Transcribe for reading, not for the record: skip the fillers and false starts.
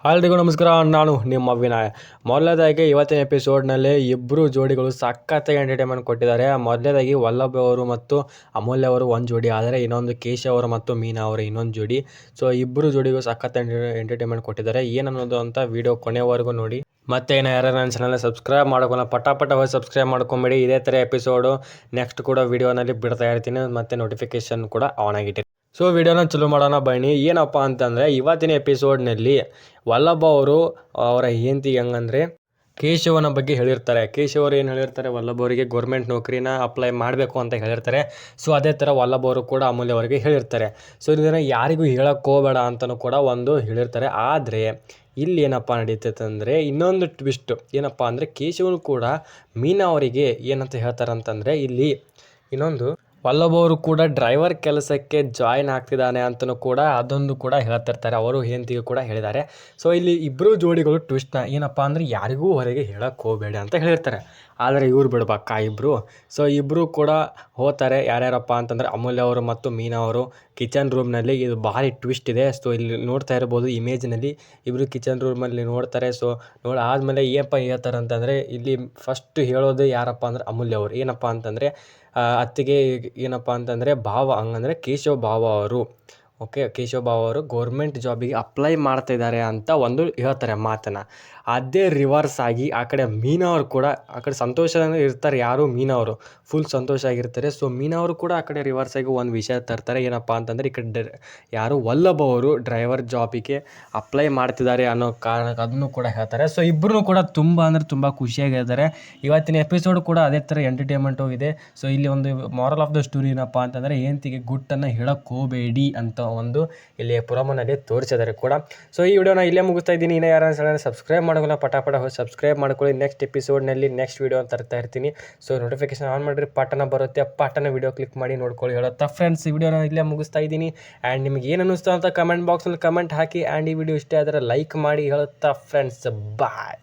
ಎಲ್ರಿಗೂ ನಮಸ್ಕಾರ. ನಾನು ನಿಮ್ಮ ವಿನಯ್. ಮೊದಲನೇದಾಗಿ ಇವತ್ತಿನ ಎಪಿಸೋಡ್ನಲ್ಲಿ ಇಬ್ಬರು ಜೋಡಿಗಳು ಸಖತ್ತಾಗಿ ಎಂಟರ್ಟೈನ್ಮೆಂಟ್ ಕೊಟ್ಟಿದ್ದಾರೆ. ಮೊದಲನೇದಾಗಿ ವಲ್ಲಭ ಅವರು ಮತ್ತು ಅಮೂಲ್ಯ ಅವರು ಒಂದು ಜೋಡಿ, ಆದರೆ ಇನ್ನೊಂದು ಕೇಶವ್ ಅವರು ಮತ್ತು ಮೀನಾ ಅವರು ಇನ್ನೊಂದು ಜೋಡಿ. ಸೊ ಇಬ್ಬರು ಜೋಡಿಗೂ ಸಖತ್ ಎಂಟರ್ಟೈನ್ಮೆಂಟ್ ಕೊಟ್ಟಿದ್ದಾರೆ. ಏನನ್ನೋದು ಅಂತ ವಿಡಿಯೋ ಕೊನೆವರೆಗೂ ನೋಡಿ. ಮತ್ತೆ ಯಾರು ನನ್ನ ಚಾನಲ್ ಸಬ್ಸ್ಕ್ರೈಬ್ ಮಾಡ್ಕೊಳ್ಳೋ ಪಟಾಪಟ ಹೋಗಿ ಸಬ್ಸ್ಕ್ರೈಬ್ ಮಾಡ್ಕೊಂಬೇಡಿ. ಇದೇ ಥರ ಎಪಿಸೋಡು ನೆಕ್ಸ್ಟ್ ಕೂಡ ವಿಡಿಯೋನಲ್ಲಿ ಬಿಡ್ತಾ ಇರ್ತೀನಿ, ಮತ್ತು ನೋಟಿಫಿಕೇಶನ್ ಕೂಡ ಆನ್ ಆಗಿಟ್ಟಿರಿ. ಸೊ ವಿಡಿಯೋನ ಚಲೋ ಮಾಡೋಣ ಬನ್ನಿ. ಏನಪ್ಪ ಅಂತಂದರೆ ಇವತ್ತಿನ ಎಪಿಸೋಡ್ನಲ್ಲಿ ವಲ್ಲಭ ಅವರು ಅವರ ಹೆಂಡತಿಗೆ ಹೆಂಗಂದರೆ ಕೇಶವನ ಬಗ್ಗೆ ಹೇಳಿರ್ತಾರೆ. ಕೇಶವ್ ಅವರು ಏನು ಹೇಳಿರ್ತಾರೆ, ವಲ್ಲಭ ಅವರಿಗೆ ಗೌರ್ಮೆಂಟ್ ನೌಕರಿನ ಅಪ್ಲೈ ಮಾಡಬೇಕು ಅಂತ ಹೇಳಿರ್ತಾರೆ. ಸೊ ಅದೇ ಥರ ವಲ್ಲಭ ಅವರು ಕೂಡ ಅಮೂಲ್ಯ ಅವರಿಗೆ ಹೇಳಿರ್ತಾರೆ. ಸೊ ಇದನ್ನು ಯಾರಿಗೂ ಹೇಳಕ್ಕೆ ಹೋಗಬೇಡ ಅಂತಲೂ ಕೂಡ ಒಂದು ಹೇಳಿರ್ತಾರೆ. ಆದರೆ ಇಲ್ಲಿ ಏನಪ್ಪ ನಡೀತೈತೆ ಅಂದರೆ ಇನ್ನೊಂದು ಟ್ವಿಸ್ಟ್ ಏನಪ್ಪ ಅಂದರೆ ಕೇಶವನು ಕೂಡ ಮೀನಾ ಅವರಿಗೆ ಏನಂತ ಹೇಳ್ತಾರೆ ಅಂತಂದರೆ, ಇಲ್ಲಿ ಇನ್ನೊಂದು ವಲ್ಲಭ ಅವರು ಕೂಡ ಡ್ರೈವರ್ ಕೆಲಸಕ್ಕೆ ಜಾಯ್ನ್ ಆಗ್ತಿದ್ದಾನೆ ಅಂತಲೂ ಕೂಡ ಅದೊಂದು ಕೂಡ ಹೇಳ್ತಿರ್ತಾರೆ. ಅವರು ಹೆಂಡತಿಗೂ ಕೂಡ ಹೇಳಿದ್ದಾರೆ. ಸೊ ಇಲ್ಲಿ ಇಬ್ಬರು ಜೋಡಿಗಳು ಟ್ವಿಸ್ಟ್ನ ಏನಪ್ಪ ಅಂದರೆ ಯಾರಿಗೂ ಹೊರಗೆ ಹೇಳಕ್ಕೆ ಹೋಗಬೇಡಿ ಅಂತ ಹೇಳಿರ್ತಾರೆ. ಆದರೆ ಇವ್ರು ಬಿಡ್ಬೇಕಾ ಇಬ್ಬರು. ಸೊ ಇಬ್ಬರು ಕೂಡ ಹೋಗ್ತಾರೆ. ಯಾರ್ಯಾರಪ್ಪ ಅಂತಂದರೆ ಅಮೂಲ್ಯ ಅವರು ಮತ್ತು ಮೀನಾ ಅವರು ಕಿಚನ್ ರೂಮ್ನಲ್ಲಿ. ಇದು ಭಾರಿ ಟ್ವಿಸ್ಟ್ ಇದೆ. ಸೊ ಇಲ್ಲಿ ನೋಡ್ತಾ ಇರ್ಬೋದು ಇಮೇಜ್ನಲ್ಲಿ ಇಬ್ಬರು ಕಿಚನ್ ರೂಮಲ್ಲಿ ನೋಡ್ತಾರೆ. ಸೊ ಆದಮೇಲೆ ಏನಪ್ಪ ಹೇಳ್ತಾರೆ ಅಂತಂದರೆ, ಇಲ್ಲಿ ಫಸ್ಟ್ ಹೇಳೋದು ಯಾರಪ್ಪ ಅಂದ್ರೆ ಅಮೂಲ್ಯ ಅವರು. ಏನಪ್ಪ ಅಂತಂದರೆ ಅತ್ತಿಗೆ ಏನಪ್ಪ ಅಂತಂದರೆ ಭಾವ, ಹಂಗಂದರೆ ಕೇಶವ್ ಭಾವ ಅವರು. ಕೇಶವ್ ಭಾವ ಅವರು ಗೌರ್ಮೆಂಟ್ ಜಾಬಿಗೆ ಅಪ್ಲೈ ಮಾಡ್ತಾಯಿದ್ದಾರೆ ಅಂತ ಒಂದು ಹೇಳ್ತಾರೆ ಮಾತನ್ನು. ಅದೇ ರಿವರ್ಸ್ ಆಗಿ ಆ ಕಡೆ ಮೀನಾ ಅವರು ಕೂಡ ಆ ಕಡೆ ಸಂತೋಷದಿಂದ ಇರ್ತಾರೆ. ಯಾರು ಮೀನಾ ಅವರು ಫುಲ್ ಸಂತೋಷ ಆಗಿರ್ತಾರೆ. ಸೊ ಮೀನಾ ಅವರು ಕೂಡ ಆ ಕಡೆ ರಿವರ್ಸ್ ಆಗಿ ಒಂದು ವಿಷಯ ತರ್ತಾರೆ. ಏನಪ್ಪ ಅಂತಂದರೆ ಈ ಕಡೆ ಯಾರು ವಲ್ಲಭ ಅವರು ಡ್ರೈವರ್ ಜಾಬಿಗೆ ಅಪ್ಲೈ ಮಾಡ್ತಿದ್ದಾರೆ ಅನ್ನೋ ಕಾರಣಕ್ಕೆ ಅದನ್ನು ಕೂಡ ಹೇಳ್ತಾರೆ. ಸೊ ಇಬ್ಬರೂ ಕೂಡ ತುಂಬ ಅಂದರೆ ತುಂಬ ಖುಷಿಯಾಗಿದ್ದಾರೆ. ಇವತ್ತಿನ ಎಪಿಸೋಡ್ ಕೂಡ ಅದೇ ಥರ ಎಂಟರ್ಟೈನ್ಮೆಂಟು ಇದೆ. ಸೊ ಇಲ್ಲಿ ಒಂದು ಮಾರಲ್ ಆಫ್ ದ ಸ್ಟೋರಿ ಏನಪ್ಪ ಅಂತಂದರೆ ಹೆಂಡತಿಗೆ ಗುಟ್ಟನ್ನು ಹೇಳಕ್ಕೆ ಹೋಗಬೇಡಿ ಅಂತ ಒಂದು ಇಲ್ಲಿ ಪ್ರೊಮೋನಲ್ಲಿ ತೋರಿಸಿದ್ದಾರೆ ಕೂಡ. ಸೊ ಈ ವಿಡಿಯೋನ ಇಲ್ಲೇ ಮುಗಿಸ್ತಾ ಇದ್ದೀನಿ. ಇನ್ನೂ ಯಾರು ಚಾನಲ್ ಸಬ್ಸ್ಕ್ರೈಬ್ ಮಾಡೋಲ್ಲ ಪಟಾಪಟ ಹೋಗಿ ಸಬ್ಸ್ಕ್ರೈಬ್ ಮಾಡ್ಕೊಳ್ಳಿ. ನೆಕ್ಸ್ಟ್ ಎಪಿಸೋಡ್ನಲ್ಲಿ ನೆಕ್ಸ್ಟ್ ವಿಡಿಯೋ ತರ್ತಾ ಇರ್ತೀನಿ. ಸೊ ನೋಟಿಫಿಕೇಶನ್ ಆನ್ ಮಾಡಿರಿ, ಪಟನ ಬರುತ್ತೆ, ಪಟನ ವಿಡಿಯೋ ಕ್ಲಿಕ್ ಮಾಡಿ ನೋಡ್ಕೊಳ್ಳಿ ಹೇಳುತ್ತಾ ಫ್ರೆಂಡ್ಸ್ ಈ ವಿಡಿಯೋನ ಇಲ್ಲೇ ಮುಗಿಸ್ತಾ ಇದ್ದೀನಿ. ಆ್ಯಂಡ್ ನಿಮ್ಗೆ ಏನು ಅನ್ನಿಸ್ತು ಅಂತ ಕಮೆಂಟ್ ಬಾಕ್ಸಲ್ಲಿ ಕಮೆಂಟ್ ಹಾಕಿ. ಆ್ಯಂಡ್ ಈ ವಿಡಿಯೋ ಇಷ್ಟ ಆದರೆ ಲೈಕ್ ಮಾಡಿ ಹೇಳುತ್ತಾ ಫ್ರೆಂಡ್ಸ್ ಬಾಯ್.